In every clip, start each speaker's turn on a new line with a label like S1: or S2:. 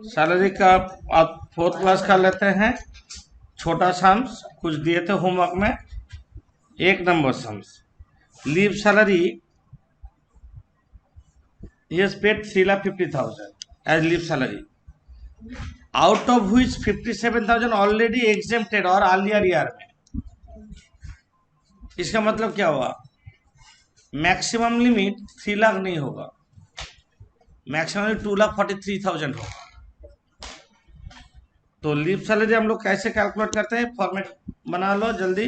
S1: Salary का आप fourth class का लेते हैं। छोटा सम्स कुछ दिए थे होमवर्क में, एक number sums. Leave salary he has paid 3,50,000 as leave salary, out of which 57,000 already exempted और earlier year में। इसका मतलब क्या हुआ, मैक्सिमम लिमिट 3 लाख नहीं होगा, मैक्सिमम 2,43,000 होगा। तो लीव सैलरी हम लोग कैसे कैलकुलेट करते हैं, फॉर्मेट बना लो जल्दी,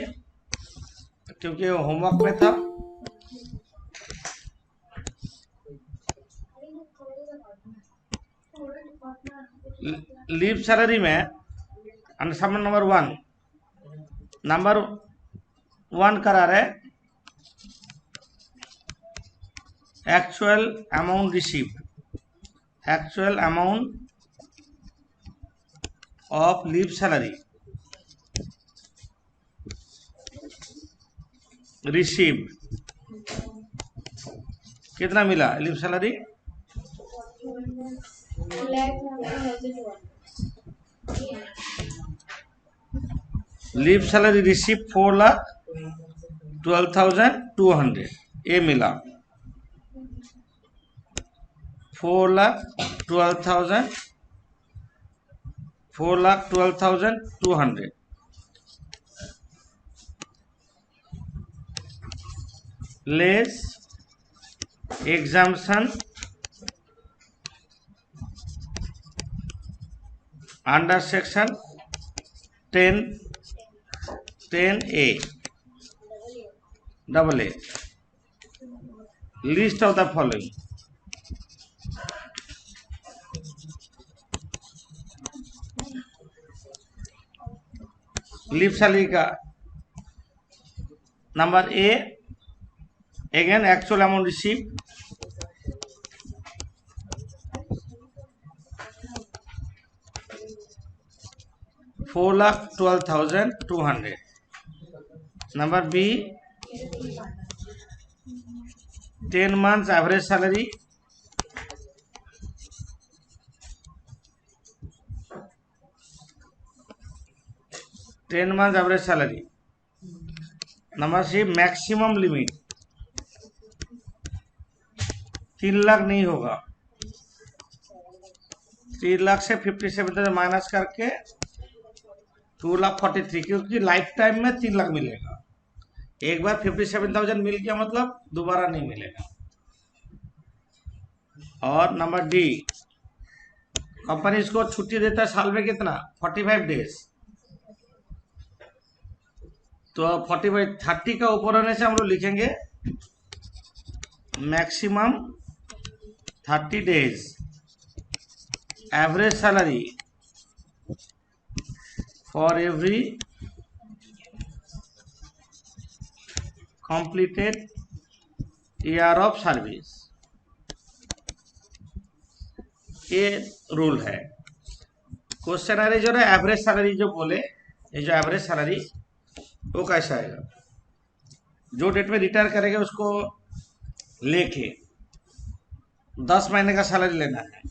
S1: क्योंकि होमवर्क में था। लीव सैलरी में सम नंबर वन करा रहे actual amount received, actual amount of leave salary received, कितना मिला leave salary, leave salary receive 4,12,200, ये मिला 4,12,200 less exemption under section 10A double A, list of the following, leave salary का number A, again actual amount receive, $4,12,200। Number B 10 months average salary, average salary. Number C maximum limit 3 lakh नहीं होगा, 3 लाख से 57,000 minus करके 2,43,000, क्योंकि life time में 3 लाख मिलेगा। एक बार 57,000 मिल गया मतलब दोबारा नहीं मिलेगा। और नंबर डी, कंपनी इसको छुट्टी देता है साल में कितना, 45 डेज। तो 30 का ऊपर होने से हम लोग लिखेंगे maximum 30 days average salary for every completed year of service, ये रूल है। क्वेश्चन आ रही जो है एवरेज सैलरी जो बोले, ये जो एवरेज सैलरी वो कैसा आएगा, जो डेट में रिटायर करेंगे उसको लेके 10 महीने का सैलरी लेना है।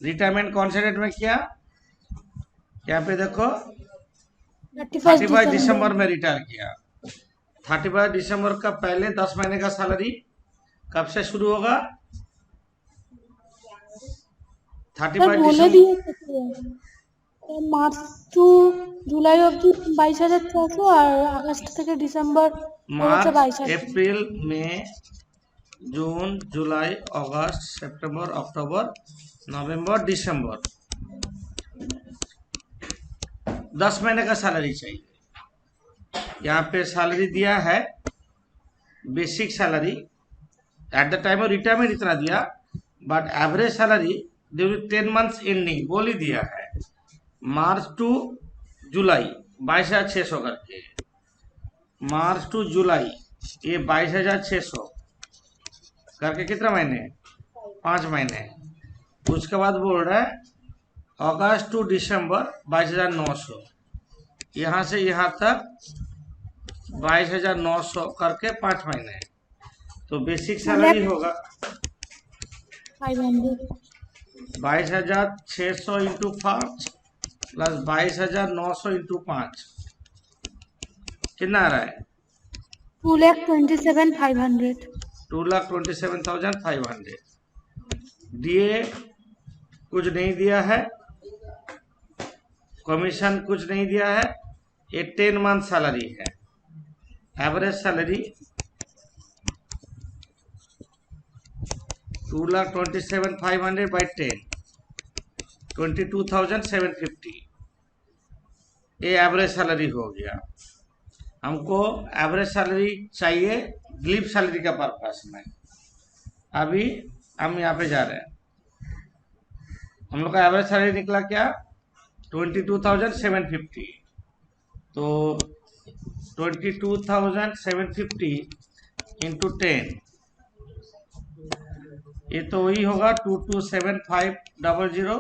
S1: रिटायरमेंट कौन से डेट में किया, यहाँ पे देखो 31 दिसंबर में रिटायर किया। 31 दिसंबर का पहले 10 महीने का सैलरी कब से शुरू होगा, 31 दिसंबर
S2: মার্চ টু জুলাই অবধি 22,600 আর আগস্ট থেকে ডিসেম্বর হচ্ছে 22,000।
S1: अप्रैल मई जून जुलाई अगस्त सितंबर अक्टूबर नवंबर दिसंबर, 10 महीने का सैलरी चाहिए। यहाँ पे सैलरी दिया है basic salary at the time of retirement इतना दिया, but average salary during 10 months ending बोल ही दिया है, मार्च टू जुलाई 22,600 करके, मार्च टू जुलाई ये 22,600 करके कितना महीने, 5 महीने। उसके बाद बोल रहा है अगस्त टू दिसंबर 22,900, यहाँ से यहाँ तक 22,900 करके 5 महीने। तो बेसिक सैलरी होगा
S2: 500
S1: 22,600 इंटू 5 प्लस 22,900 इंटू 5 कितना आ रहा है?
S2: 2,27,500।
S1: 2,27,500 दिए, कुछ नहीं दिया है, कमीशन कुछ नहीं दिया है। ये 10 मंथ सैलरी है। Average salary 2,27,500 by 10 22,750। ये एवरेज सैलरी हो गया। हमको एवरेज सैलरी चाहिए ग्लिप सैलरी का पर्पस में। अभी हम यहाँ पे जा रहे हैं। हम लोग का एवरेज सैलरी निकला क्या? 22,750। तो 22,750 इंटू 10, ये तो वही होगा 227500।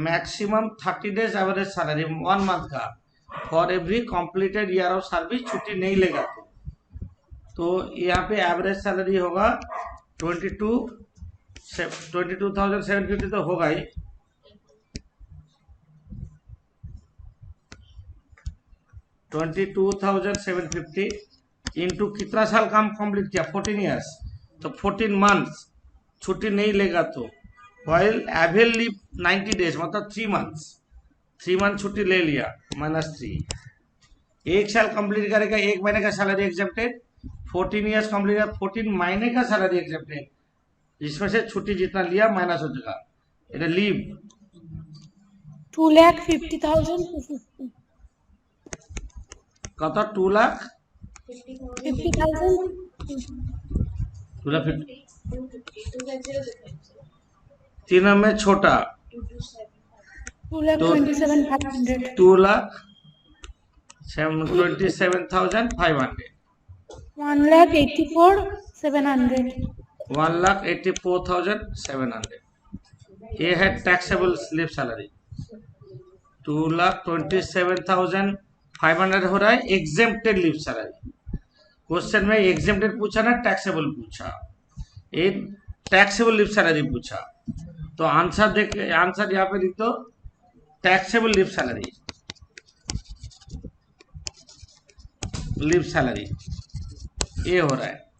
S1: Maximum 30 days average salary 1 month का for every completed year of service. छुट्टी नहीं लेगा तो यहाँ पे एवरेज सैलरी होगा 22,750 तो होगा ही। 22,750 इंटू कितना साल काम कंप्लीट किया? 14 ईयर्स। तो 14 मंथ्स छुट्टी नहीं लेगा तो वाइल एवेल लीव 90 डेज मतलब 3 मंथ्स। 3 मंथ छुट्टी ले लिया -3। 1 साल कंप्लीट करेगा, 1 महीने का सैलरी एग्जेप्टेड। 14 ईयर्स कंप्लीट, 14 महीने का सैलरी एग्जेप्टेड, जिसमें से छुट्टी जितना लिया माइनस हो जाएगा। इधर लीव
S2: 2,50,250।
S1: कत 2,50,000 तीनों में छोटा
S2: 2,27,500।
S1: 2,27,500
S2: 1,84,700।
S1: 1,84,700 ये है टैक्सेबल स्लिप सैलरी। 2,27,500 हो रहा है एग्जेम्प्टेड लीव सैलरी। क्वेश्चन में एग्जेम्प्टेड पूछा ना टैक्सेबल पूछा, ये टैक्सेबल लीव सैलरी पूछा। तो आंसर देख, आंसर यहाँ पे लिख दो taxable leave salary. Leave salary ये हो रहा है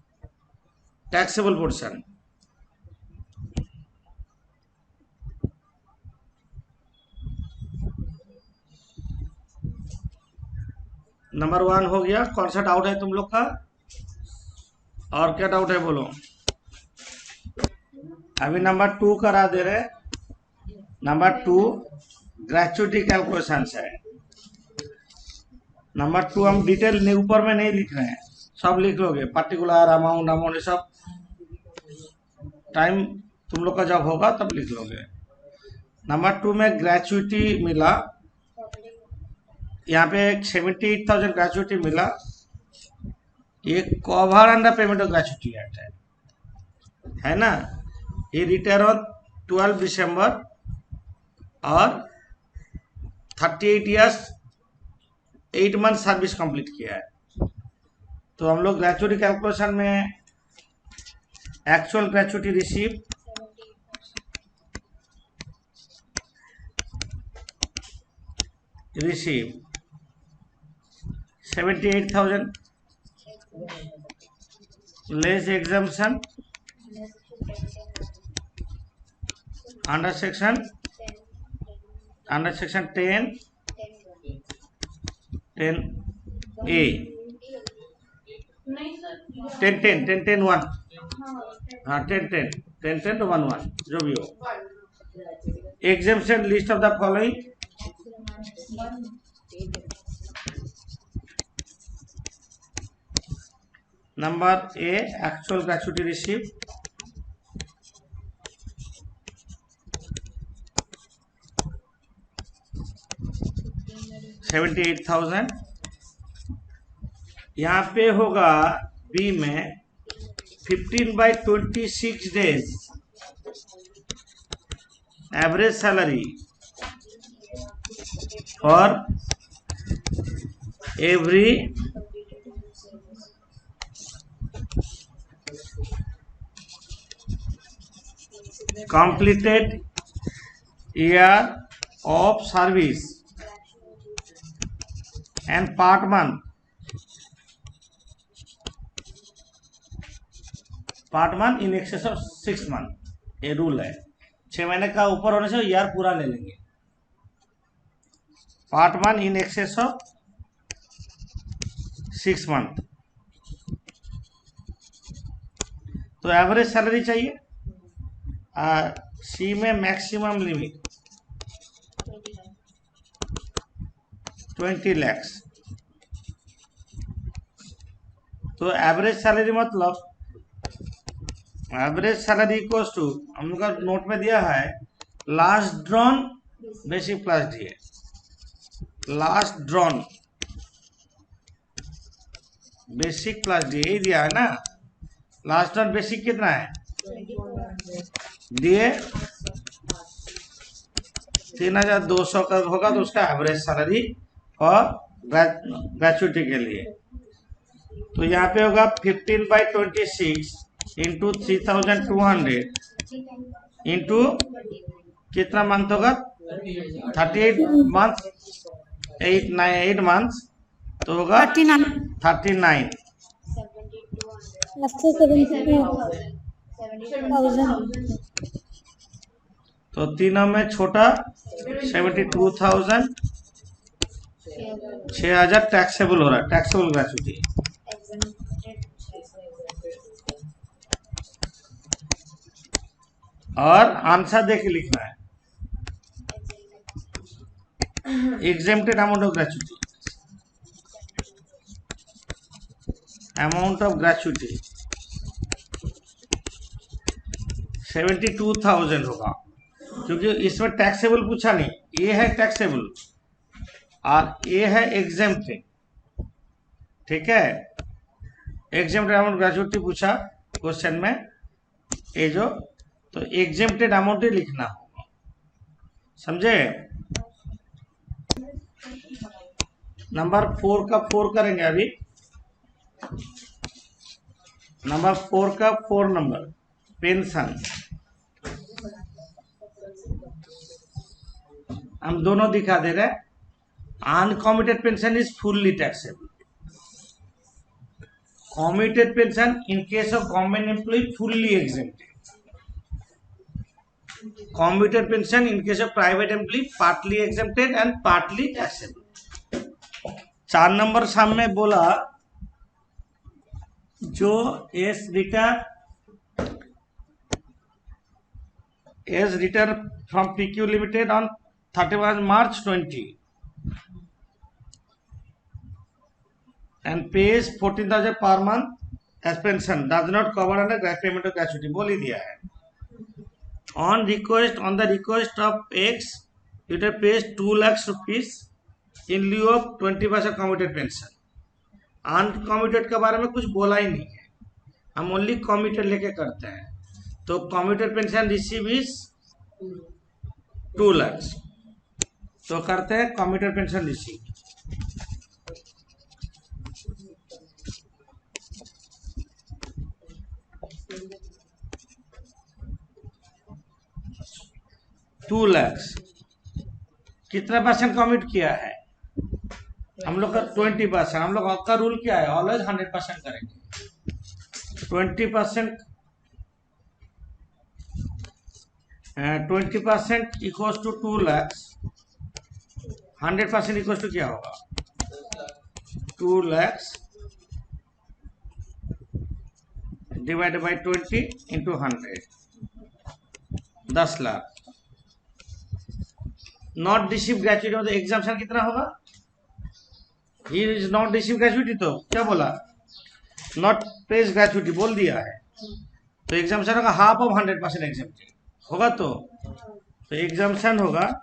S1: टैक्सेबल पोर्शन। नंबर 1 हो गया। कौन सा डाउट है तुम लोग का? और क्या डाउट है बोलो। अभी नंबर 2 करा दे रहे। नंबर 2 ग्रेचुइटी कैलकुलेशन है। नंबर 2 हम डिटेल ऊपर में नहीं लिख रहे हैं, सब लिख लोगे पर्टिकुलर अमाउंट अमाउंट सब टाइम तुम लोग का जब होगा तब लिख लोगे। नंबर 2 में ग्रेचुइटी मिला, यहाँ पे 78,000 ग्रेचुइटी मिला। ये cover under payment of gratuity act है ना। ये रिटायर ऑन 12 दिसंबर और 38 ईयर्स 8 मंथ सर्विस कंप्लीट किया है। तो हम लोग ग्रेचुइटी कैलकुलेशन में actual gratuity receive receive 78,000 less exemption under section 10 10A 10-10-10-10-1 हाँ 10-10 to 1-1 जो भी हो। Exemption list of the following number A actual gratuity receive 78,000। यहाँ पे होगा बी में 15/26 days average salary for every completed year of service and part 1 in excess of 6 month, ये rule है। 6 महीने का ऊपर होने से ईयर पूरा ले लेंगे। Part 1 in excess of 6 month. तो एवरेज सैलरी चाहिए, सी में मैक्सिमम लिमिट 20 lakhs। तो एवरेज सैलरी मतलब एवरेज सैलरी इक्वल्स टू, हम लोग का नोट में दिया है last drawn basic plus D. Last drawn basic plus D यही दिया है ना। लास्ट ड्रॉन बेसिक कितना है, दिए 3200 का होगा, तो उसका एवरेज सैलरी और ग्रेचुइटी के लिए। तो यहाँ पे होगा 15/26 इंटू 3200 इंटू कितना मंथ होगा, 38 मंथ, 8 मंथ, तो होगा 39।
S2: 72,000।
S1: तो तीनों में छोटा 72,000, 6,000 टैक्सेबल हो रहा है, टैक्सेबल ग्रेचुइटी। और आंसर देख के लिखना है। Exempted amount of gratuity, amount of gratuity 72,000 होगा, क्योंकि इसमें टैक्सेबल पूछा नहीं। ये है टैक्सेबल और ये है एग्जेम्प्टेड, ठीक है। एग्जेम्प्टेड अमाउंट ग्रेचुइटी पूछा क्वेश्चन में, ये जो, तो एग्जेम्प्टेड अमाउंट ही लिखना होगा, समझे। नंबर 4 का 4 करेंगे अभी। नंबर 4 का 4 नंबर पेंशन। हम दोनों दिखा दे रहे हैं। Uncommitted pension is fully taxable. Committed pension in case of government employ fully exempted. Commuted pension in case of private employ partly exempted and partly taxable. 4 number सामने बोला जो as return from PQ limited on 31 March 20 and pays 14,000 per month as pension does not cover under payment of gratuity, बोल ही दिया है। on the request of X, it pays 2 lakhs rupees in lieu of 20% commuted pension। अनकॉम्यूटेड के बारे में कुछ बोला ही नहीं है, हम ओनली कॉम्यूटेड लेके करते हैं। तो commuted pension receive is 2 lakhs, तो करते हैं commuted pension receive. Two lakhs कितना परसेंट कमिट किया है हम लोग का 20%। हम लोग का रूल क्या है, ऑलवेज 100% करेंगे। 20% equals to 2 lakhs, 100% equals to क्या होगा, 2 lakhs divided by 20 into 100, 10 lakh. Not receive gratuity मतलब एग्जाम्पशन कितना होगा, he is not receive gratuity, तो क्या बोला, नॉट पेज ग्रेचुइटी बोल दिया है, तो एग्जाम्पशन होगा हाफ ऑफ 100% एग्जाम्प्टेड होगा। तो एग्जाम्पशन होगा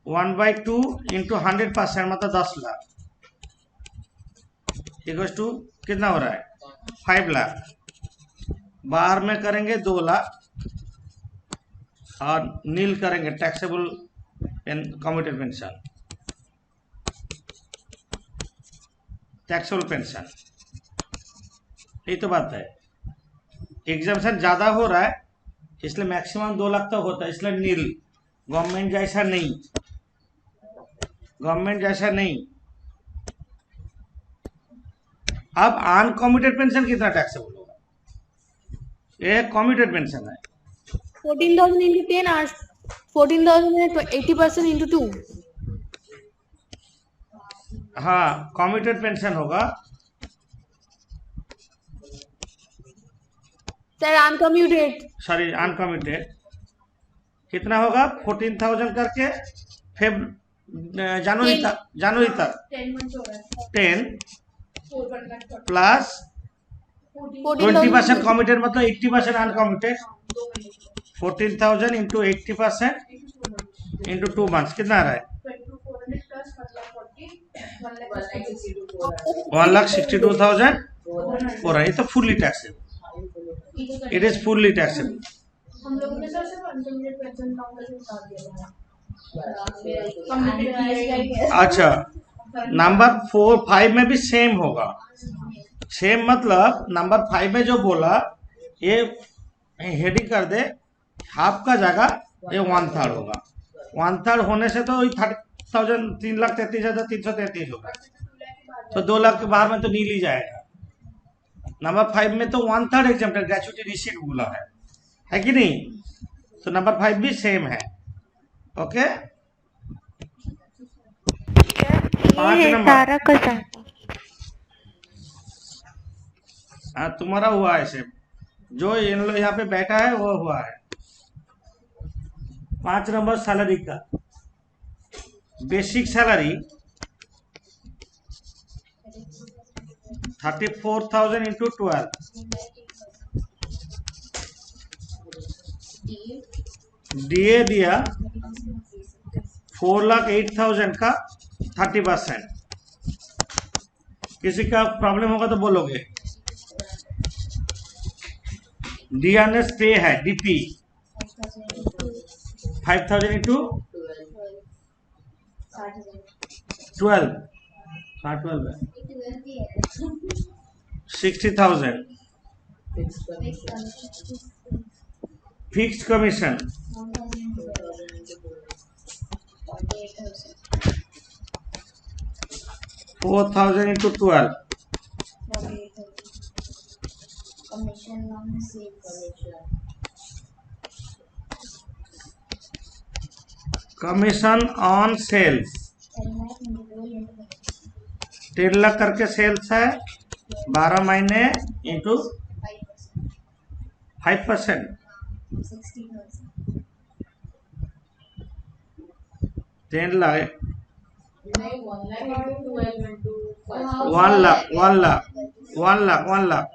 S1: 1/2 इंटू 100% मतलब 10 लाख इक्वल टू कितना हो रहा है 5 लाख। बाहर में करेंगे 2 लाख और नील करेंगे taxable commuted pension, taxable pension. यही तो बात है, एग्जाम्पशन ज्यादा हो रहा है इसलिए मैक्सिमम 2 लाख तक होता है, इसलिए नील, गवर्नमेंट जैसा नहीं, गवर्नमेंट जैसा नहीं। अब अनकमिटेड पेंशन कितना टैक्सेबल होगा? ये कमिटेड पेंशन है।
S2: 14,000 into 10 और 14,000 में 80% into 2।
S1: हाँ, कमिटेड पेंशन होगा।
S2: सर अनकम्यूटेड,
S1: सॉरी अनकमिटेड कितना होगा? 14,000 करके जनवरी तक 10 प्लस 20% कमिटेड, मतलब 80% अनकमिटेड। 14,000 इंटू 80% इंटू 2 मंथ्स कितना आ रहा है? 1,62,000 हो रहा है। ये तो fully taxable, it is fully taxable.
S3: हम लोगों ने सर सिर्फ अनकमिटेड पेंशन काउंटर से बता दिया था।
S1: अच्छा, नंबर 4 5 में भी सेम होगा। सेम मतलब नंबर 5 में जो बोला, ये हेडिंग कर दे, हाफ का जगह ये 1/3 होगा। 1/3 होने से तो 30,000 3,33,333 होगा, तो 2 लाख के बाहर में तो नहीं ली जाएगा। नंबर 5 में तो 1/3 एग्जाम्पल ग्रेचुइटी रिसीट बोला है कि नहीं? तो नंबर 5 भी सेम है। Okay, 5 number. हाँ, तुम्हारा हुआ है सेम, जो इन लोग यहाँ पे बैठा है वो हुआ है। 5 नंबर सैलरी का बेसिक सैलरी 34,000 इंटू 12, डीए दिया 4,08,000 का 30%। किसी का प्रॉब्लम होगा तो बोलोगे। डीआरएस पे है, DP 5,000 into 12, 60,000। Fixed commission 4,000 into 12, commission on sales 10 lakh करके सेल्स है, 12 महीने इंटू 5%, 10 लाख 1 लाख।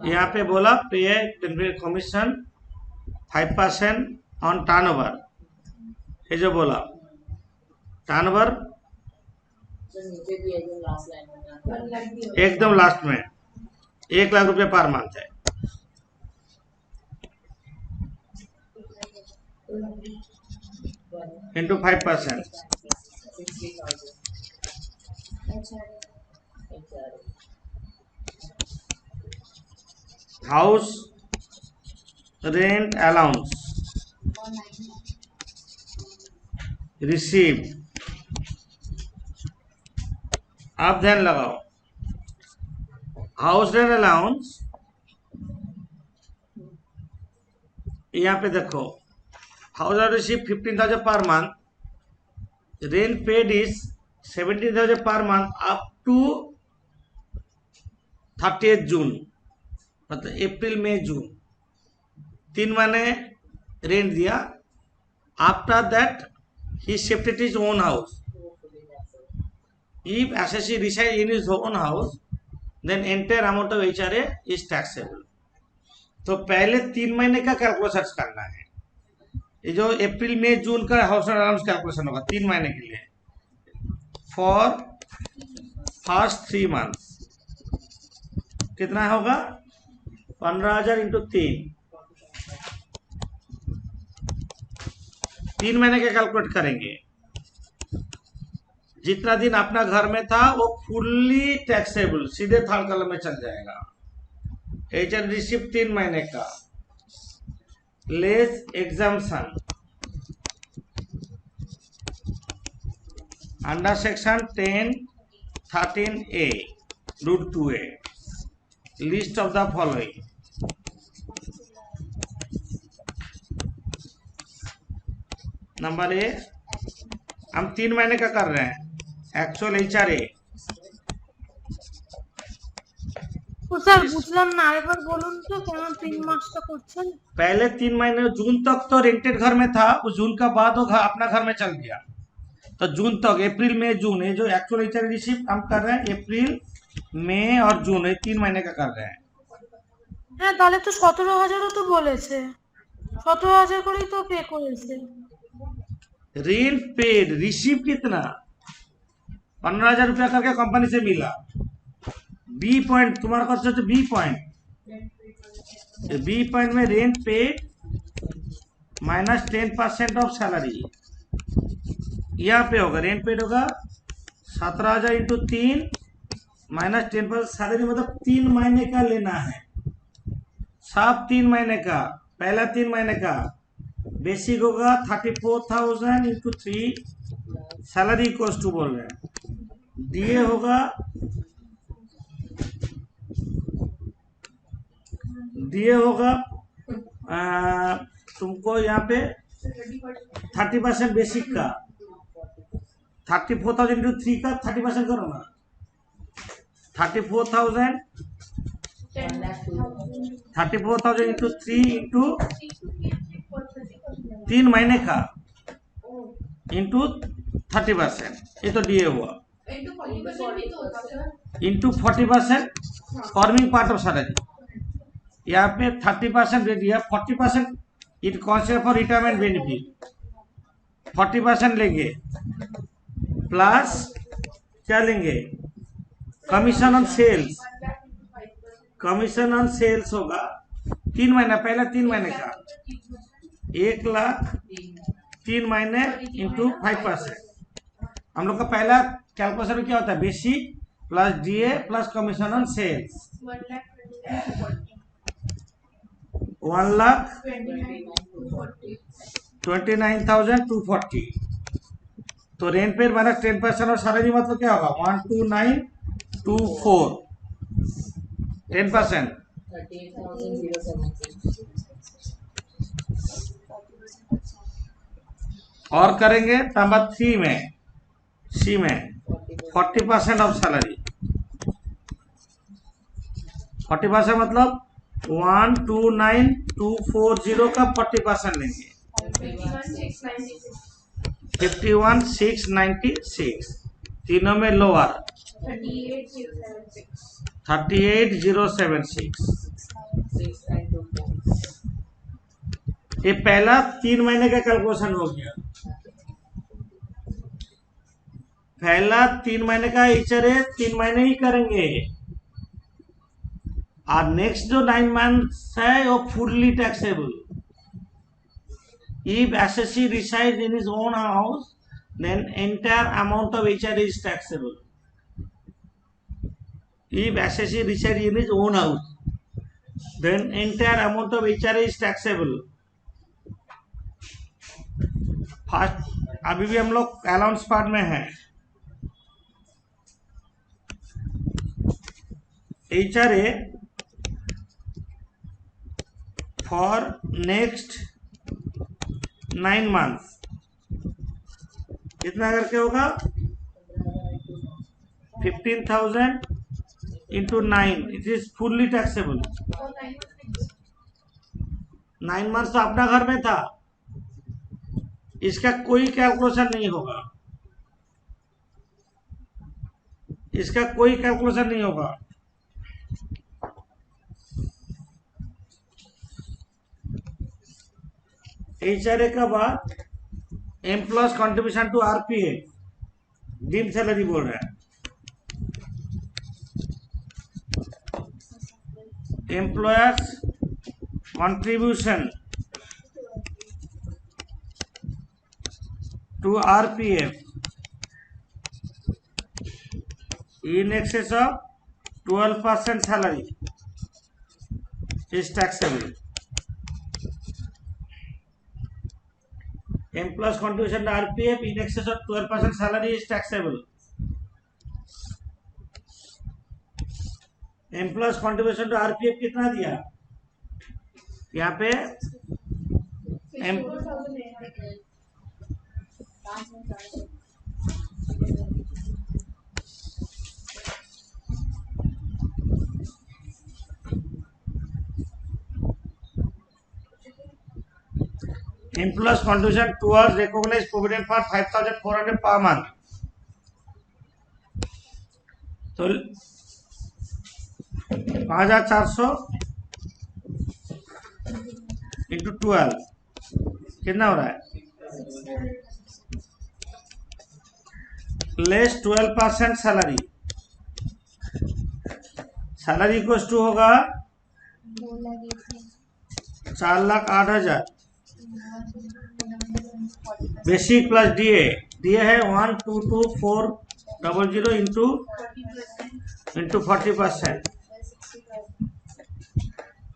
S1: यहाँ पे बोला पे कमीशन 5% ऑन टर्नओवर। ये जो बोला टर्नओवर एकदम लास्ट में 1 लाख रुपए पर मंथ है। Into 5%, house rent allowance receive. आप ध्यान लगाओ, हाउस रेंट अलाउंस यहाँ पे देखो, house rent receive 15,000 per month, rent paid is 17,000 per month up to 30th जून, मतलब अप्रैल मई जून 3 महीने रेंट दिया। After that he shifted his own house. If assessee reside in his own house, then entire amount of HRA is taxable. तो पहले 3 महीने का calculation करना है। ये जो अप्रैल मई जून का हाउस रेंट अलाउंस कैलकुलेशन होगा 3 महीने के लिए, फॉर फर्स्ट 3 मंथ कितना होगा? 15,000 इंटू 3 महीने का कैलकुलेट करेंगे। जितना दिन अपना घर में था वो फुल्ली टैक्सेबल, सीधे थर्ड कॉलम में चल जाएगा। एचआर रिसिप्ट 3 महीने का less exemption under section 10(13)(a) rule 2A list of the following. Number A, हम 3 महीने का कर रहे हैं एक्चुअल HRA।
S2: স্যার বুঝলাম না, আরেকবার বলুন তো কেন 3 মাসটা করছেন।
S1: पहले 3 महीने जून तक तो रेंटेड घर में था, उस जून का बाद वो घर अपना घर में चल गया, तो जून तक अप्रैल मई जून ये जो एक्चुअल HRA रिसिप्ट हम कर रहे हैं अप्रैल मई और जून ये 3 महीने का कर रहे हैं।
S2: হ্যাঁ তাহলে তো 17,000ও তো বলেছে, 17,000 করেই তো পে করেছে।
S1: रेंट पेड रिसिप्ट कितना 15,000 रुपया करके कंपनी से मिला। बी पॉइंट तुम्हारा कौन सा बी पॉइंट, बी पॉइंट में rent paid minus 10% of salary, यहाँ पे होगा रेंट पेड होगा 17,000 इंटू 3 माइनस 10% सैलरी, मतलब 3 महीने का लेना है, सब 3 महीने का। पहला 3 महीने का बेसिक होगा 34,000 इंटू 3 सैलरी इक्वल्स टू बोल रहे हैं, डीए होगा तुमको यहाँ पे 30% बेसिक का 34,000 इंटू 3 का 30% करो ना, 34,000 इंटू 3 इंटू 3 महीने का इंटू 30%, ये तो डीए हुआ, into 40% forming part of salary. यहाँ पे 30% दे दिया, 40% it concept for retirement benefit, 40% लेंगे प्लस क्या लेंगे, commission on sales. Commission on sales होगा 3 महीना, पहला 3 महीने का 1 लाख 3 महीने इंटू 5%। हम लोग का पहला कैलकुलेशन में क्या होता है, basic plus DA plus commission on sales, 1,29,240। तो रेंट पे माइनस 10% और सैलरी मतलब क्या होगा 12924 10%। और करेंगे नंबर 3 में सी में 40% ऑफ सैलरी, 40% मतलब 129,240 का 40% लेंगे 51,696, तीनों में लोअर 38,076। ये पहला 3 महीने का कैलकुलेशन हो गया, पहला 3 महीने का HRA 3 महीने ही करेंगे, और नेक्स्ट जो 9 मंथ्स है वो fully taxable. If assessee resides in his own house, then entire amount of HRA is taxable. If assessee resides in his own house, then entire amount of HRA is taxable. First अभी भी हम लोग allowance part में हैं। HRA for next 9 months कितना करके होगा 15,000 into 9, it is fully taxable. 9 months तो अपना घर में था, इसका कोई कैलकुलेशन नहीं होगा, इसका कोई कैलकुलेशन नहीं होगा। HRA का बाद employee's contribution to RPF deem salary बोल रहा है, employer's contribution to RPF in excess of 12% salary, is taxable. Employees contribution to RPF in excess of 12% salary is taxable. Employees contribution to RPF कितना दिया यहाँ पे? Employees contribution towards recognized provident for 5,400 per month. तो 5,400 into 12 कितना हो रहा है? Less 12% salary, salary equals to होगा 4,08,000 बेसिक प्लस डीए, डीए है 122,400 इंटू 40%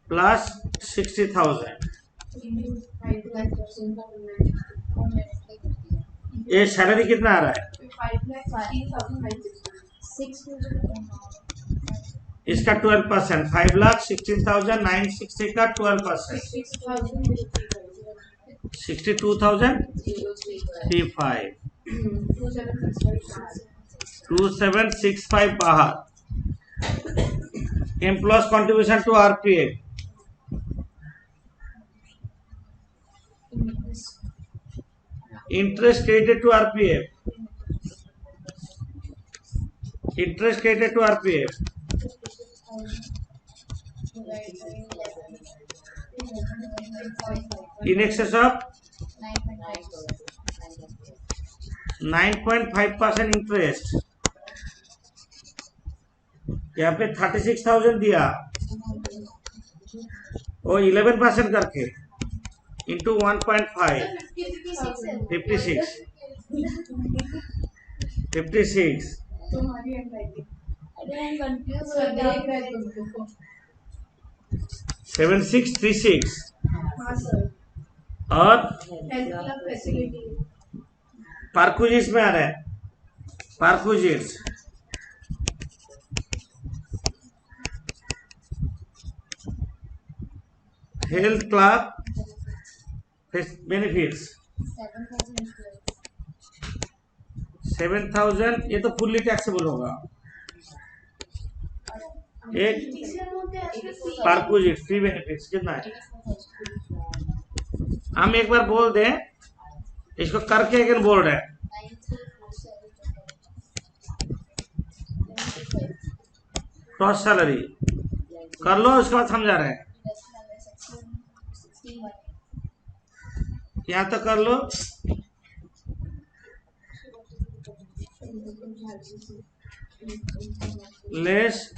S1: प्लस 60,000। ये सैलरी कितना आ रहा है? इसका 12%, 5,16,960 का 12%, 62,035, 2765 बाहर। Employee's contribution to RPF, interest credited to RPF, interest credited to RPF in excess of 9.5% interest। यहाँ पे 36,000 दिया और 11% करके इंटू 1.5, 56 7636 और पार्कुजिस में आ रहा है, पार्कुजिस हेल्थ क्लब बेनिफिट्स 7,000, ये तो फुल्ली टैक्सेबल होगा। एक पार्कुजिट फ्री बेनिफिट्स कितना है? हम एक बार बोल दें, इसको करके अगेन बोल रहे हैं। क्रॉस सैलरी कर लो, उसके बाद समझा रहे हैं। यहाँ तो कर लो, less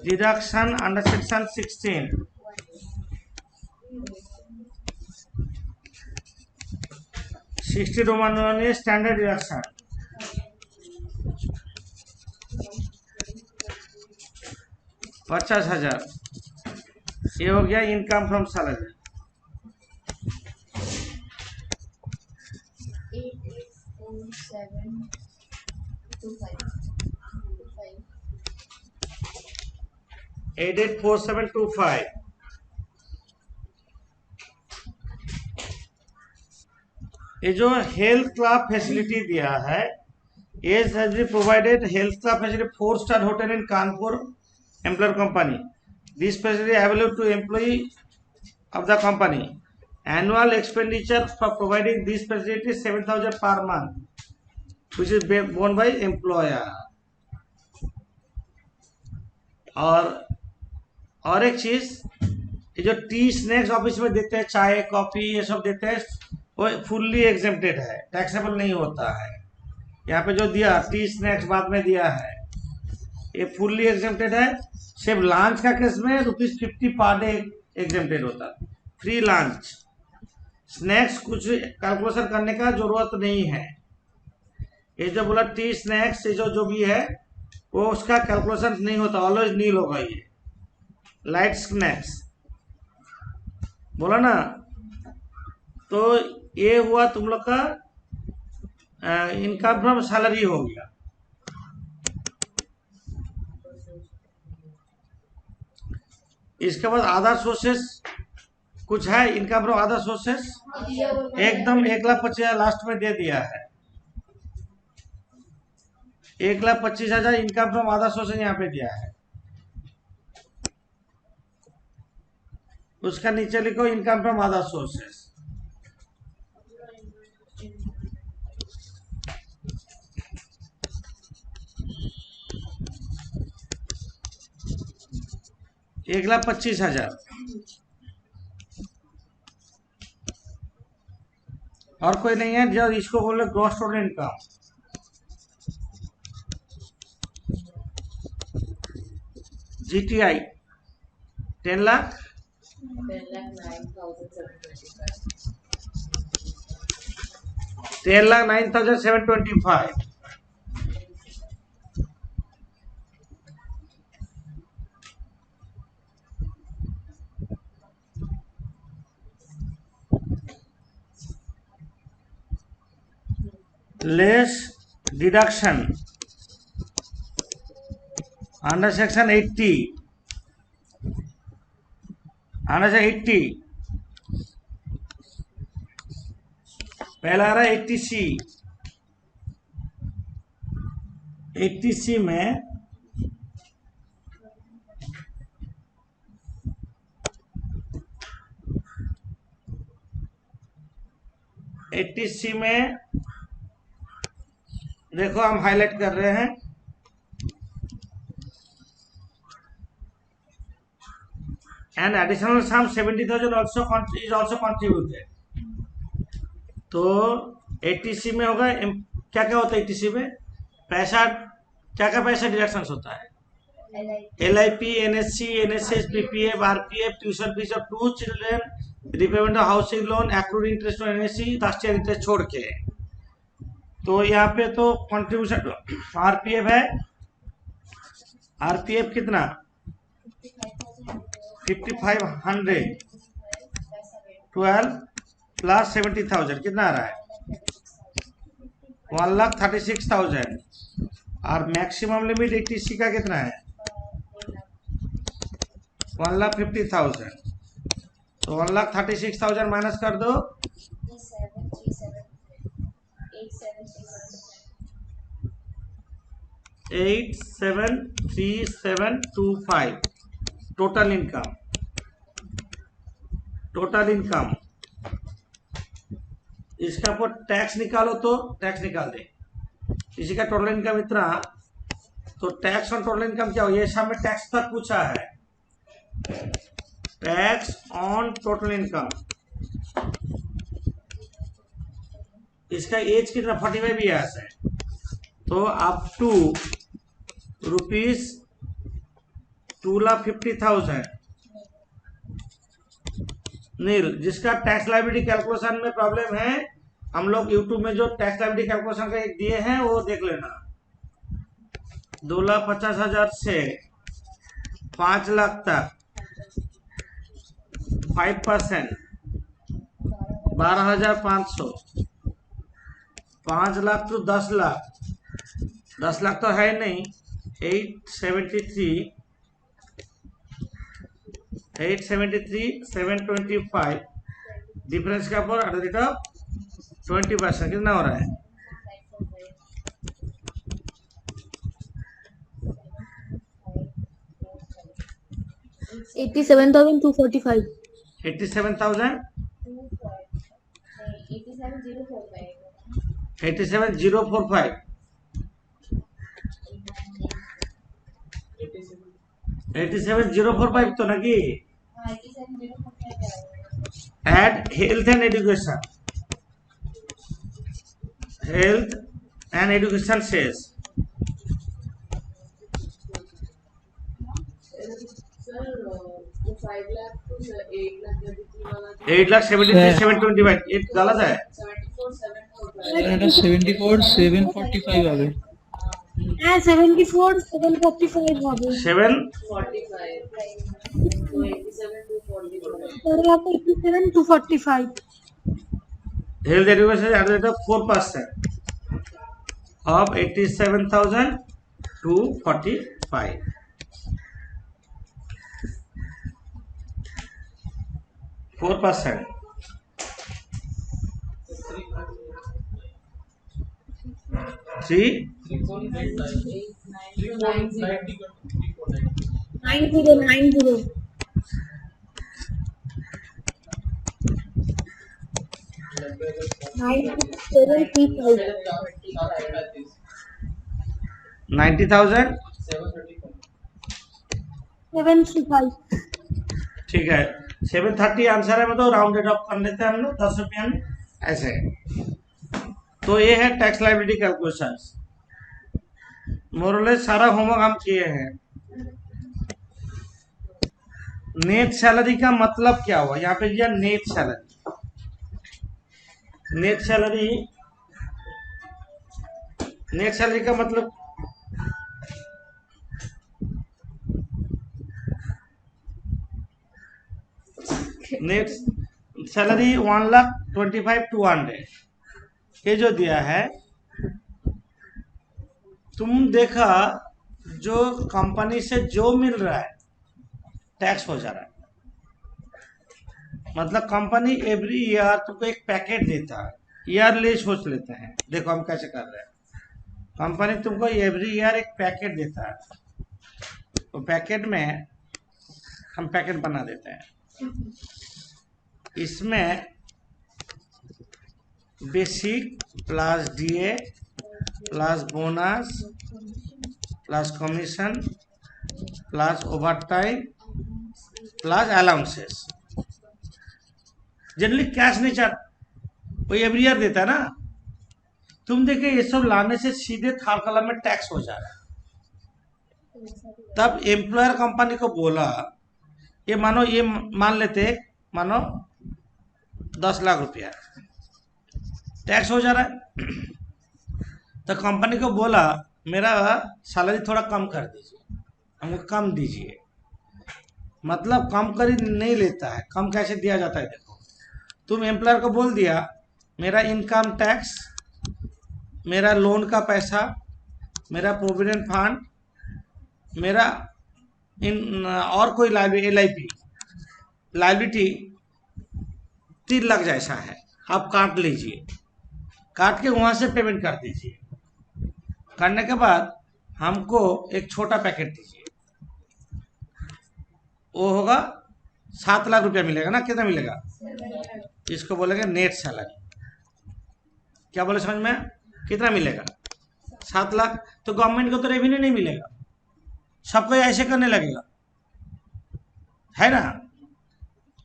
S1: deduction under section 16, roman standard deduction, $50,000, ये हो गया इनकम फ्रॉम सैलरी। 884725, ये जो हेल्थ क्लब फैसिलिटी दिया है, as has been provided health club facility 4-star hotel in Kanpur employer company. This facility available to employee of the company. Annual expenditure for providing this facility 7,000 per month, which is borne by employer. और एक चीज, ये जो T snacks office में देते हैं, चाय coffee ये सब देते हैं, वो फुल्ली एग्जेम्प्टेड है, टैक्सेबल नहीं होता है। यहाँ पे जो दिया टी स्नैक्स बाद में दिया है, ये फुल्ली एग्जेम्प्टेड है। सिर्फ लंच का केस में ₹50 पर डे एग्जेम्प्टेड होता है, फ्री लंच। स्नैक्स कुछ कैलकुलेशन करने का जरूरत नहीं है। ये जो बोला टी स्नैक्स, ये जो भी है वो उसका कैलकुलेशन नहीं होता, ऑलवेज नील होगा ये। लाइट स्नैक्स बोला ना, तो ये हुआ तुम लोग का इनकम फ्रॉम सैलरी हो गया। इसके बाद अदर सोर्सेस कुछ है इनकम फ्रॉम अदर सोर्सेस, एकदम 1,25,000 लास्ट में दे दिया है। 1,25,000 इनकम फ्रॉम अदर सोर्सेस यहाँ पे दिया है। उसका नीचे लिखो इनकम फ्रॉम अदर सोर्सेस। एक 1,25,000 और कोई नहीं है जो इसको बोले gross total income. GTI 10 lakh 10,09,725। Less deduction under section 80, under section 80 पहला आ रहा है 80C। 80C में देखो हम हाईलाइट कर रहे हैं, and additional sum 70,000 also is also contributed। तो 80C में होगा क्या क्या होता है 80C में पैसा, क्या क्या पैसा डिडक्शन होता है, LIP, NSC, NSS, PPF, RPF, tuition fees of 2 children, repayment of housing loan, accrued interest on NSC, last year interest छोड़ के। तो यहाँ पे तो कंट्रीब्यूशन RPF है, RPF कितना 5,500 12 प्लस 70,000 कितना आ रहा है 1,36,000। और मैक्सिमम लिमिट 80C का कितना है 1,50,000। तो 1,36,000 माइनस कर दो 873725 टोटल इनकम। इसका पर टैक्स निकालो तो टैक्स निकाल दे, इसी का टोटल इनकम इतना। तो टैक्स ऑन टोटल इनकम क्या हो, ये सामने टैक्स तक पूछा है, टैक्स ऑन टोटल इनकम। इसका एज कितना 45 ईयर्स है, तो अप टू ₹2,50,000 नील। जिसका टैक्स लायबिलिटी कैलकुलेशन में प्रॉब्लम है, हम लोग यूट्यूब में जो टैक्स लायबिलिटी कैलकुलेशन का एक दिए हैं वो देख लेना। 2,50,000 से 5 लाख तक 5% 12,500, 5 लाख टू 10 लाख, 10 लाख तो है नहीं, 873,725 डिफरेंस का पर एट द रेट ऑफ 20% कितना हो रहा है
S2: 87,245
S1: 87,000 87,045 87,045 तो ना कि add health and education cess 8,73,725 ये गलत है
S4: 74,745 হবে
S2: হ্যাঁ 74,745 হবে
S1: 7
S2: और यहाँ पे 87,245।
S1: Health education at the rate of 4% of 87,245. 4%. See,
S2: 9090 9735
S1: 90,000.
S2: 735।
S1: ठीक है, 730 आंसर है, मतलब राउंडेड ऑफ कर लेते हैं हम लोग 10 रुपया में ऐसे। तो ये है टैक्स लायबिलिटी कैलकुलेशंस। मोरलेस सारा होमवर्क हम किए हैं। नेट सैलरी का मतलब क्या हुआ, यहाँ पे दिया net salary. Net salary, net salary का मतलब नेट सैलरी 1,25,200 ये जो दिया है। तुम देखा जो कंपनी से जो मिल रहा है टैक्स हो जा रहा है। मतलब कंपनी एवरी ईयर तुमको एक पैकेट देता है, ईयरली सोच लेते हैं। देखो हम कैसे कर रहे हैं। कंपनी तुमको एवरी ईयर एक पैकेट देता है, तो पैकेट में हम पैकेट बना देते हैं। इसमें basic plus DA plus bonus plus commission plus overtime plus allowances. Generally cash नहीं चाहता, वो एवरी ईयर देता है ना। तुम देखे ये सब लाने से सीधे थर्ड कॉलम में टैक्स हो जा रहा है। तब एम्प्लॉयर कंपनी को बोला, ये मानो ये मान लेते, मानो 10 लाख रुपया टैक्स हो जा रहा है, तो कंपनी को बोला मेरा सैलरी थोड़ा कम कर दीजिए, हमको कम दीजिए। मतलब कम कर नहीं लेता है। कम कैसे दिया जाता है देखो, तुम एम्प्लॉयर को बोल दिया मेरा इनकम टैक्स, मेरा लोन का पैसा, मेरा प्रोविडेंट फंड, मेरा इन और कोई लाइबिलिटी 3 लाख जैसा है, आप काट लीजिए। काट के वहां से पेमेंट कर दीजिए। करने के बाद हमको एक छोटा पैकेट दीजिए, वो होगा 7 लाख रुपया मिलेगा ना। कितना मिलेगा, इसको बोलेंगे नेट सैलरी। क्या बोले समझ में, कितना मिलेगा, 7 लाख। तो गवर्नमेंट को तो रेवेन्यू नहीं मिलेगा, सबको ऐसे करने लगेगा, है ना।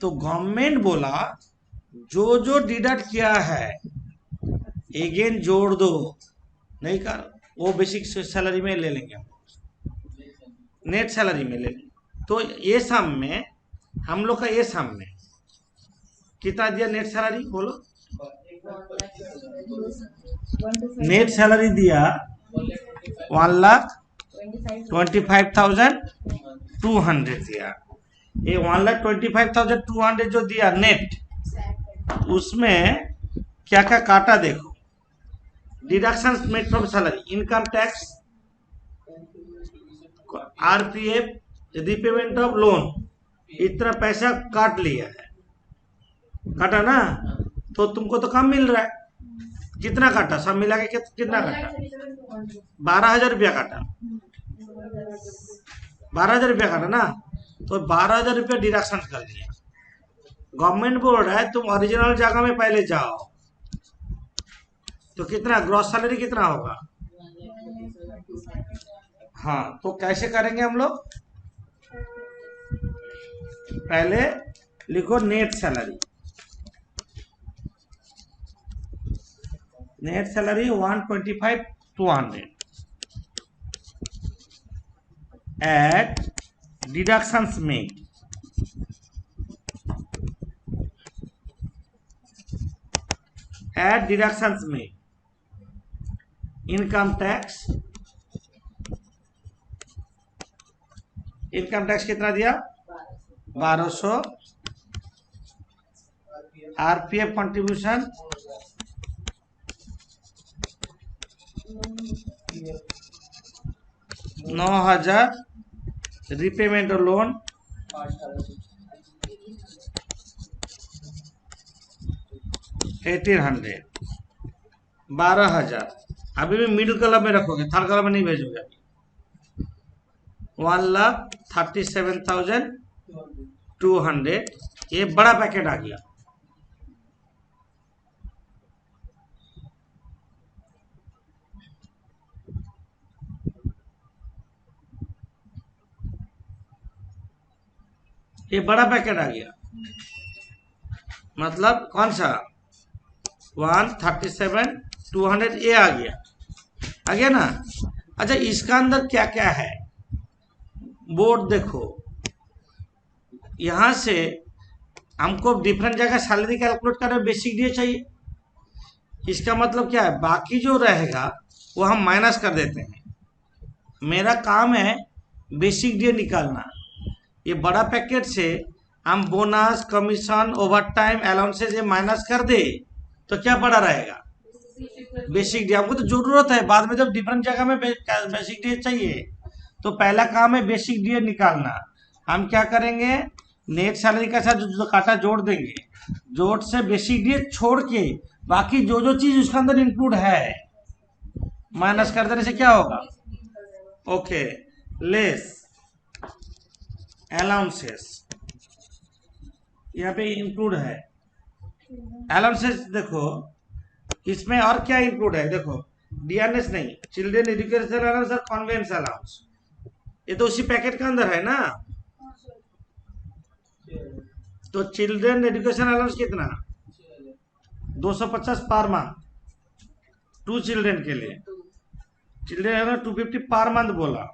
S1: तो गवर्नमेंट बोला जो जो डिडक्ट किया है अगेन जोड़ दो, नहीं कर वो बेसिक सैलरी में ले लेंगे, हम नेट सैलरी में ले लेंगे। तो ये सम में हम लोग का ये सम में कितना दिया नेट सैलरी बोलो। नेट सैलरी दिया 1,25,200 दिया। ये 1,25,200 जो दिया नेट, उसमें क्या क्या काटा देखो। Deductions made from salary, income tax, RPF, repayment of loan, इतना पैसा काट लिया है। काटा ना, तो तुमको तो कम मिल रहा है। कितना काटा, सब मिला के कितना काटा, 12,000 रुपया काटा। 12,000 रुपया काटा ना, तो 12,000 रुपया डिडक्शन कर दिया। गवर्नमेंट बोल रहा है तुम ओरिजिनल जगह में पहले जाओ, तो कितना ग्रॉस सैलरी कितना होगा। हाँ, तो कैसे करेंगे हम लोग, पहले लिखो net salary. Net salary 125,200 at deductions made, at deductions made, income tax, income tax कितना दिया 1200 आरपीएफ कंट्रीब्यूशन 9000 रिपेमेंट और लोन 1800 12,000। अभी भी मिडिल कलम में रखोगे, थर्ड कलम में नहीं भेजोगे। 1,37,200 ये बड़ा पैकेट आ गया। ये बड़ा पैकेट आ गया, मतलब कौन सा 1,37,200 ये आ गया ना। अच्छा, इसका अंदर क्या क्या है बोर्ड देखो। यहां से हमको डिफरेंट जगह सैलरी कैलकुलेट करने बेसिक डीए चाहिए। इसका मतलब क्या है, बाकी जो रहेगा वो हम माइनस कर देते हैं। मेरा काम है बेसिक डीए निकालना। ये बड़ा पैकेट से हम bonus, commission, over time, allowances ये माइनस कर दे तो क्या पड़ा रहेगा, बेसिक डीए। हमको तो जरूरत है बाद में जब डिफरेंट जगह में बेसिक डीए चाहिए। तो पहला काम है बेसिक डीए निकालना। हम क्या करेंगे, नेट सैलरी का साथ जो काटा जोड़ देंगे, जोड़ से बेसिक डीए छोड़ के बाकी जो जो चीज उसके अंदर इंक्लूड है माइनस कर देने से क्या होगा, ओके, लेस अलाउंसेस यहाँ पे इंक्लूड है। अलाउंसेस देखो इसमें और क्या इंक्लूड है, देखो डीएनएस नहीं, चिल्ड्रन एजुकेशन अलाउंस और कॉन्वेंस अलाउंस, ये तो उसी पैकेट के अंदर है ना। तो चिल्ड्रन एजुकेशन अलाउंस कितना, 250 पर मंथ 2 चिल्ड्रन के लिए। चिल्ड्रन 250 पर मंथ बोला।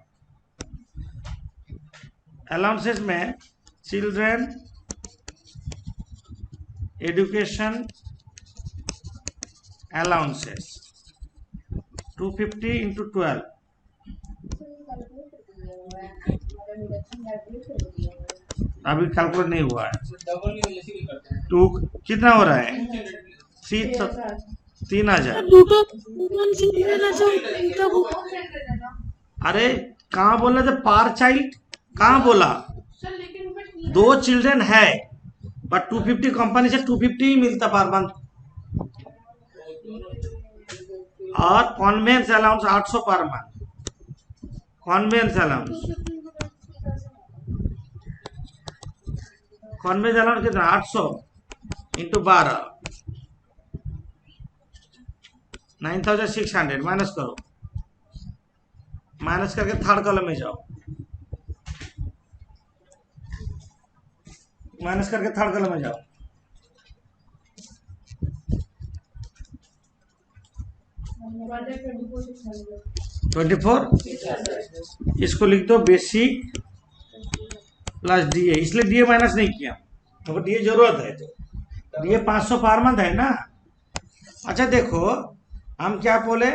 S1: अलाउंसेस में चिल्ड्रन एजुकेशन अलाउंसेस 250 इंटू 12, अभी कैलकुलेट नहीं हुआ है। टू कितना हो रहा है, 3,000। अरे कहाँ बोला था पार चाइल्ड, कहाँ बोला, 2 चिल्ड्रन है बट 250 कंपनी से 250 ही मिलता पर मंथ। और conveyance allowance 800 per month. Conveyance allowance कितना, 800 इंटू 12, 9,600 माइनस करो। माइनस करके थर्ड कॉलम में जाओ, माइनस करके थर्ड कॉलम में जाओ। $24, इसको लिख दो बेसिक प्लस डीए, इसलिए डीए माइनस नहीं किया, तो डीए जरूरत है, तो डीए 500 पर मंथ है ना। अच्छा देखो हम क्या बोले,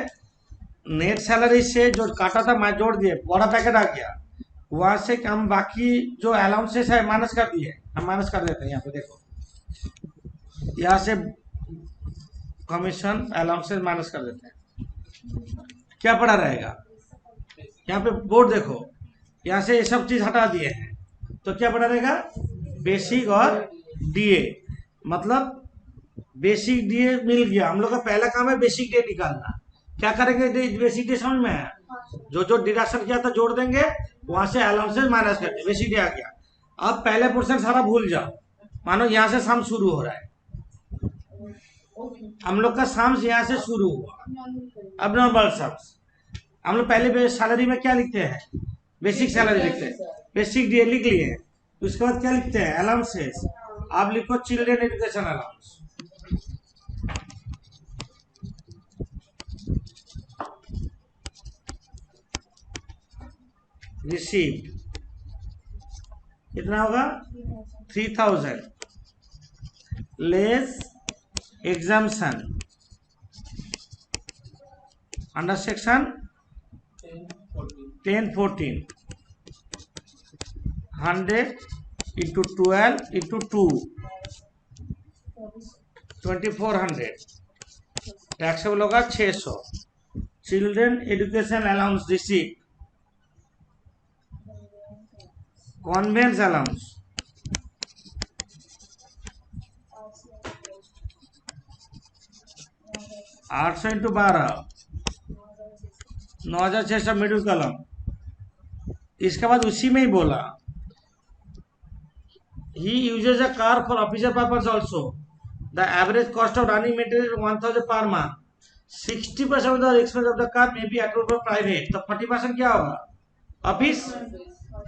S1: नेट सैलरी से जो काटा था मैं जोड़ दिए, बड़ा पैकेट आ गया, वहां से हम बाकी जो अलाउंसेस है माइनस कर दिए, हम माइनस कर देते हैं। यहाँ पे देखो, यहाँ से कमीशन अलाउंसेस माइनस कर देते हैं, क्या पड़ा रहेगा। यहाँ पे बोर्ड देखो, यहाँ से ये सब चीज हटा दिए हैं, तो क्या पड़ा रहेगा, बेसिक और डीए। मतलब बेसिक डीए मिल गया। हम लोग का पहला काम है बेसिक डीए निकालना। क्या करेंगे, बेसिक डीए समझ में है, जो जो डिडक्शन किया था जोड़ देंगे, वहां से अलाउंसेस माइनस करते, बेसिक डीए आ गया। अब पहले पोर्शन सारा भूल जाओ, मानो यहाँ से सम शुरू हो रहा है, हम लोग का सम यहाँ से शुरू हुआ। अब नॉर्मल सम्स हम लोग पहले सैलरी में क्या लिखते हैं, बेसिक सैलरी लिखते हैं, बेसिक डीए लिख लिए, उसके बाद क्या लिखते हैं, अलाउंसेस। आप लिखो चिल्ड्रन एजुकेशन अलाउंस, रिसीव्ड कितना होगा, 3,000 less exemption under section 1014 100 into 12 into 2 2400 taxable होगा 600। Children education allowance receive conveyance allowance 800 into 12 9600 middle column. इसके बाद उसी में ही बोला he uses a car for official purpose also. The average cost of running maintenance is 1000 per month. 60% of the expense of the car may be attributable for private. तो 40% क्या होगा? Office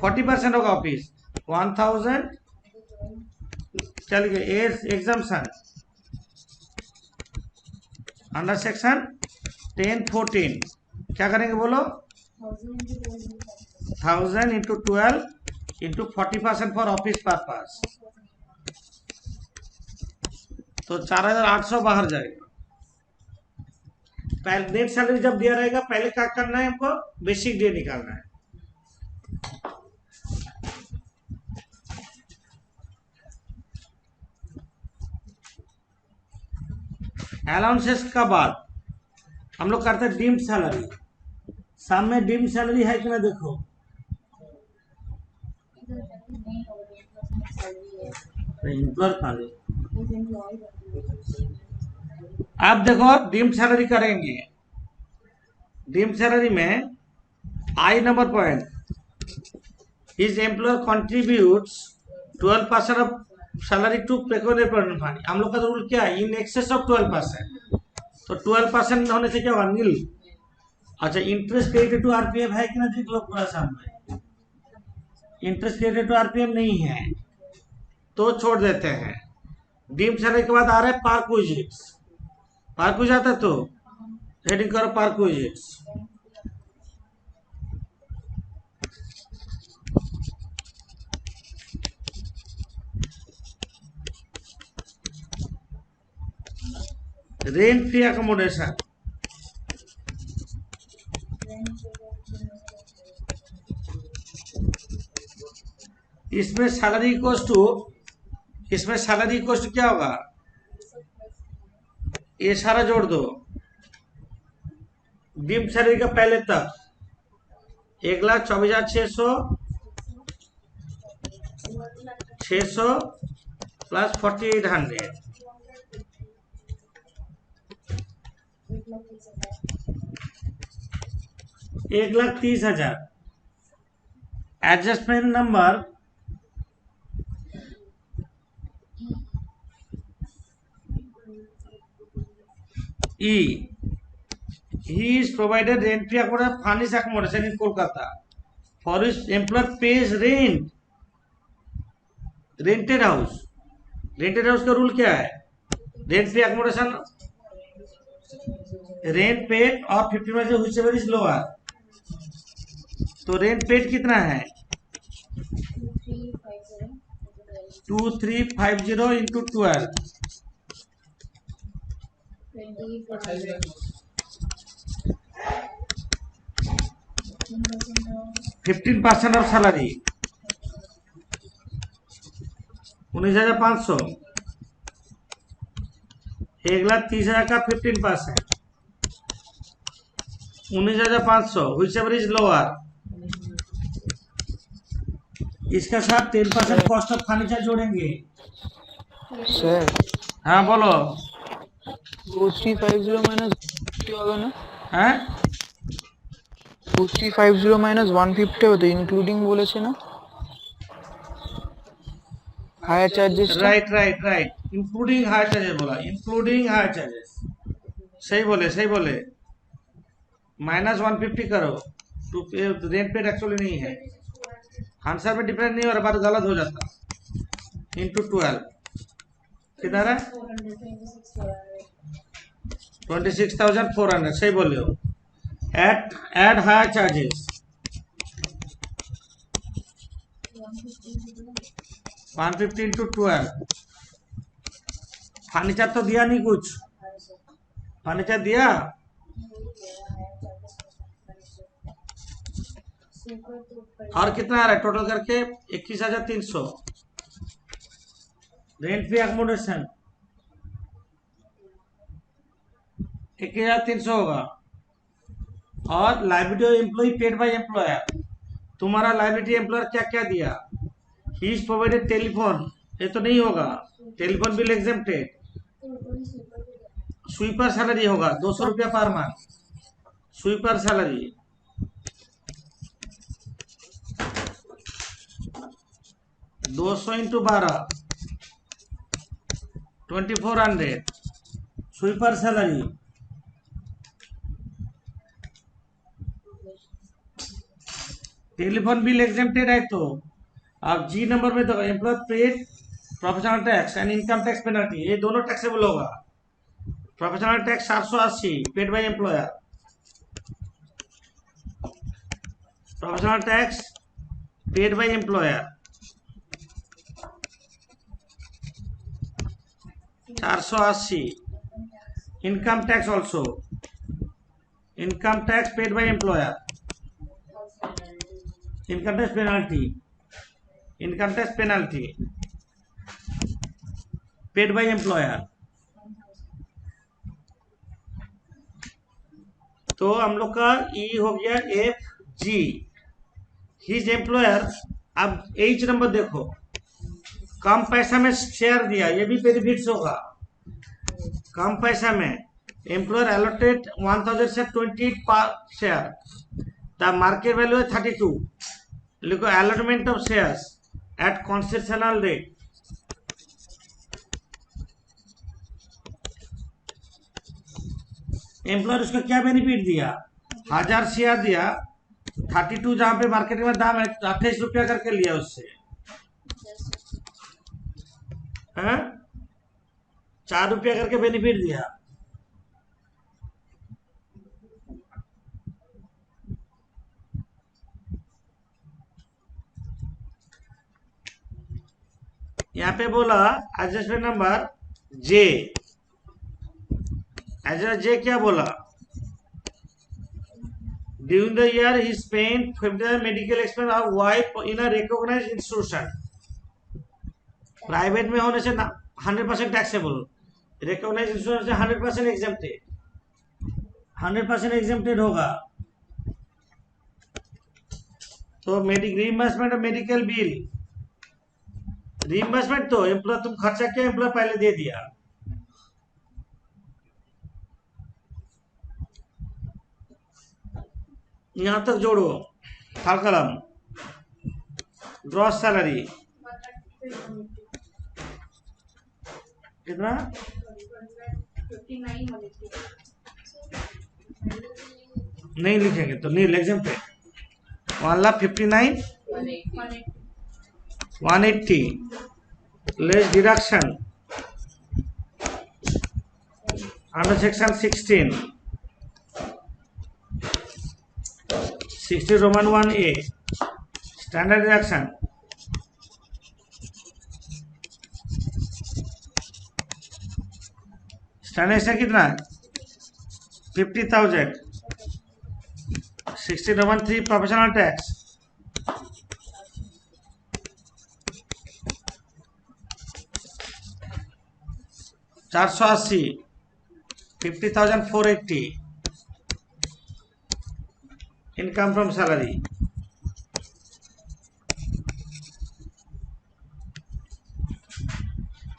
S1: 40% होगा office 1000। चलिए एग्जाम्पशन अंडर सेक्शन 1014 क्या करेंगे बोलो? 1000 into 12 into 40% for office purpose, तो 4800 बाहर जाएगा। पहले नेट सैलरी जब दिया रहेगा पहले क्या करना है हमको? बेसिक डे निकालना है। अलाउंसेस का बाद हम लोग करते हैं डीम्ड सैलरी। सामने डीम्ड सैलरी है कि ना देखो, आप देखो डीम्ड सैलरी करेंगे। डीम्ड सैलरी में I number point, his employer contributes 12% ऑफ सैलरी टू पेक्यूनियरी प्रोविडेंट फंड। हम लोग का रूल क्या है? In excess of 12%। तो 12% होने से क्या होगा? नील। अच्छा, इंटरेस्ट क्रेडिट टू आरपीएफ है कि ना देख लो पूरा सामने। इंटरेस्ट क्रेडिट टू आरपीएफ नहीं है तो छोड़ देते हैं। डीम्ड सैलरी के बाद आ रहा है पार्क विजिट्स। पार्क विजिट आता है तो हेडिंग करो park visits. Rent free accommodation, इसमें सैलरी कॉस्ट क्या होगा? ये सारा जोड़ दो डीम्ड सैलरी का पहले तक 1,24,600 plus 4800 1,30,000। Adjustment number E. He is provided rent free accommodation, furnished accommodation in Kolkata. For his employer pays rent. Rented house. Rented house का रूल क्या है? Rent free accommodation, rent paid और 50% whichever is lower. तो rent paid कितना है? 2350 into 12 15% of salary 19,500। 1,30,000 का 15% 19,500 whichever is lower। इसका साथ 10% कॉस्ट ऑफ फर्नीचर जोड़ेंगे।
S4: सर
S1: हाँ बोलो।
S4: 2350 माइनस होगा ना?
S1: हैं
S4: 2350 माइनस 150 होते इंक्लूडिंग बोलेছে ना higher charges.
S1: Right including higher charges बोला, इंक्लूडिंग हायर चार्जेस। सही बोले माइनस 150 करो तो रेंट पेड एक्चुअली नहीं है। आंसर में डिफरेंस नहीं हो रहा, बात गलत हो जाता। इंटू 12 कितना है? 26,400। सही बोल रहे हो। Add hire charges 150 into 12। Furniture तो दिया नहीं कुछ, फर्नीचर दिया और कितना आ रहा है टोटल करके? 21,300 रेंट फ्री एकोमोडेशन 1300 होगा। और liability employee paid by employer, तुम्हारा लाइबिलिटी एम्प्लॉयर क्या क्या दिया? ही इज प्रोवाइडेड टेलीफोन, ये तो नहीं होगा, telephone bill exempted. Sweeper salary होगा 200 रुपया per month, sweeper salary 200 into 12 2400 sweeper salary. Telephone bill exempted है तो आप जी नंबर में देखो, employee paid professional tax and income tax penalty, ये दोनों टैक्सेबल होगा। Professional tax 780 paid by employer, professional tax paid by employer 480, income tax also, income tax paid by employer, income tax penalty, income tax penalty paid by employer. तो हम लोग का ई हो गया F G, his employer. अब H number देखो, कम पैसा में शेयर दिया, ये भी बेनिफिट्स होगा। कम पैसा में एम्प्लॉयर अलॉटेड 1000 से 28 पर शेयर, द मार्केट वैल्यू है 32, लिखो allotment of shares at concessional rate. Employer उसको क्या बेनिफिट दिया? 1000 शेयर दिया, 32 जहां पे मार्केट में दाम है 28 रुपया करके लिया उससे, 4 रुपया करके बेनिफिट दिया। यहाँ पे बोला adjustment number J, adjust J क्या बोला? During the year he spend medical expense of wife in a recognised institution. Private में होने से 100% टैक्सेबल, रिकॉग्नाइज्ड इंस्टीट्यूशन से 100% एग्जेम्प्टेड, 100% एग्जेम्प्टेड होगा। तो reimbursement of medical bill, reimbursement तो एम्प्लॉय तुम खर्चा क्या एम्प्लॉय पहले दे दिया। यहां तक जोड़ो, थाल कलम, ग्रॉस सैलरी कितना?
S3: 59
S1: नहीं लिखेंगे तो नहीं exempted, 1,59,180 less deduction under section 60 Roman 1A standard deduction standard कितना? 50,000। 60 Roman 3 professional tax, $480, 50,480 income from salary.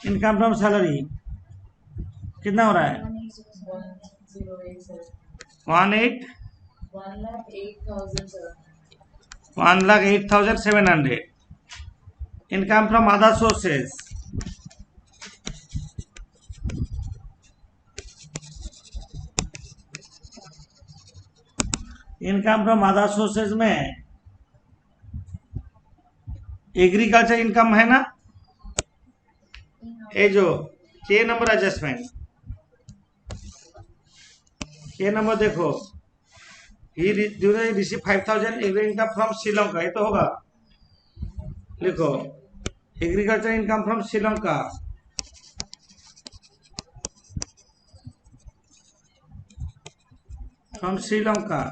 S1: Income from salary कितना हो रहा है? 1,08,700। Income from other sources, income from other sources में एग्रीकल्चर इनकम है ना, ये जो के नंबर एडजस्टमेंट, के नंबर देखो, he receive 5,000 agri income from Sri Lanka, ये तो होगा। लिखो agriculture income from Sri Lanka, from Sri Lanka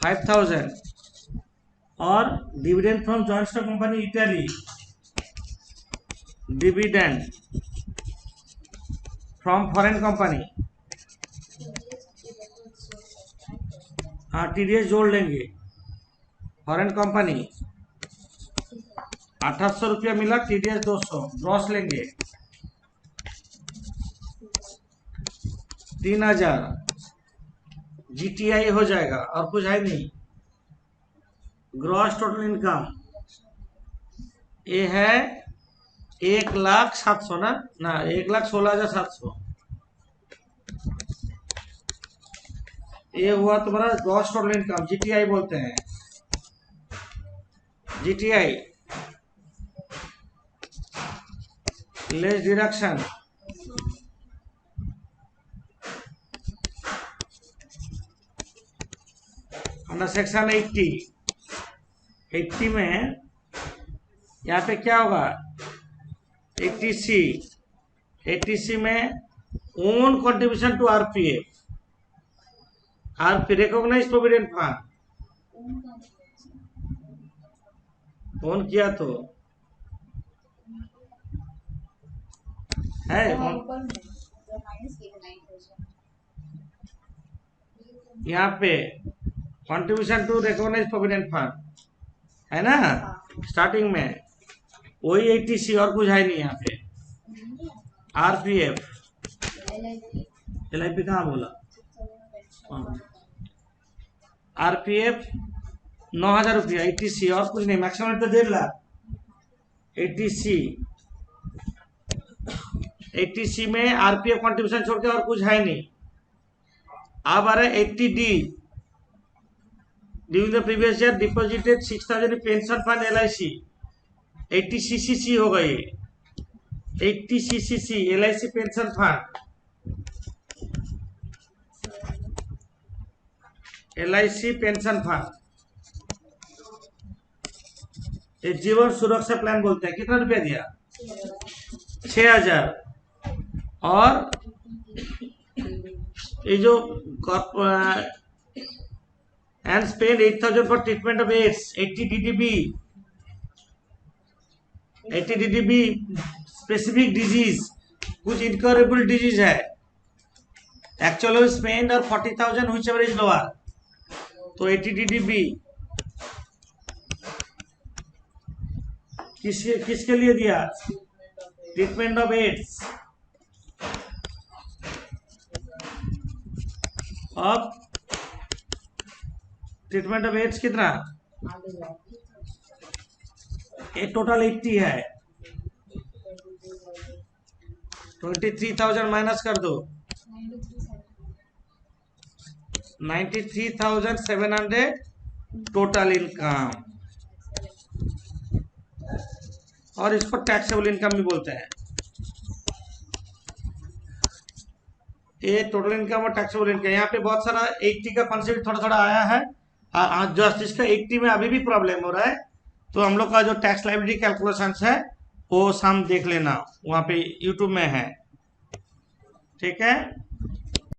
S1: 5,000 और dividend from joint stock company Italy, dividend from foreign company, हाँ टीडीएस जोड़ लेंगे। फॉरेन कंपनी 2800 रुपया मिला, टीडीएस 200 ग्रॉस लेंगे। 3000 जीटीआई हो जाएगा और कुछ है नहीं। ग्रॉस टोटल इनकम ये है 1,07,000 ना 1,16,700। ये हुआ तुम्हारा ग्रॉस टोटल इनकम, जीटीआई बोलते हैं। GTI less deduction under section 80 में यहाँ पे क्या होगा 80C में own contribution to RPF, RP recognise provident fund own किया तो है यहाँ पे contribution to recognise provident fund है ना स्टार्टिंग में, वही 80C और कुछ है नहीं यहाँ पे। आरपीएफ एलआईपी कहाँ बोला, आरपीएफ 9,000 रुपया 80C और कुछ नहीं, मैक्सिमम तो 1.5 लाख। 80C में आरपीएफ कंट्रीब्यूशन छोड़ के और कुछ है नहीं। अब आ रहा है 80D, during the previous year deposited 6,000 pension fund LIC, 80CCC हो गई। 80CCC LIC pension fund, LIC pension fund, ये जीवन सुरक्षा प्लान बोलते हैं। कितना रुपया दिया 6,000। और ये जो and spend 8,000 for treatment of AIDS, 80 DDB specific disease, कुछ incurable disease है। Actually spend और 40,000 whichever is lower, तो 80 DDB किसके लिए दिया, ट्रीटमेंट ऑफ एड्स। अब ट्रीटमेंट ऑफ एड्स कितना, ये टोटल 80 है। 23,000 माइनस कर दो, 93,700 टोटल इनकम, और इसको टैक्सेबल इनकम भी बोलते हैं। ये टोटल इनकम और टैक्सेबल इनकम, यहाँ पे बहुत सारा 80 का कॉन्सेप्ट थोड़ा थोड़ा आया है। जो जिसका 80 में अभी भी प्रॉब्लम हो रहा है, तो हम लोग का जो टैक्स लायबिलिटी कैलकुलेशंस है वो हम देख लेना, वहाँ पे यूट्यूब में है, ठीक है।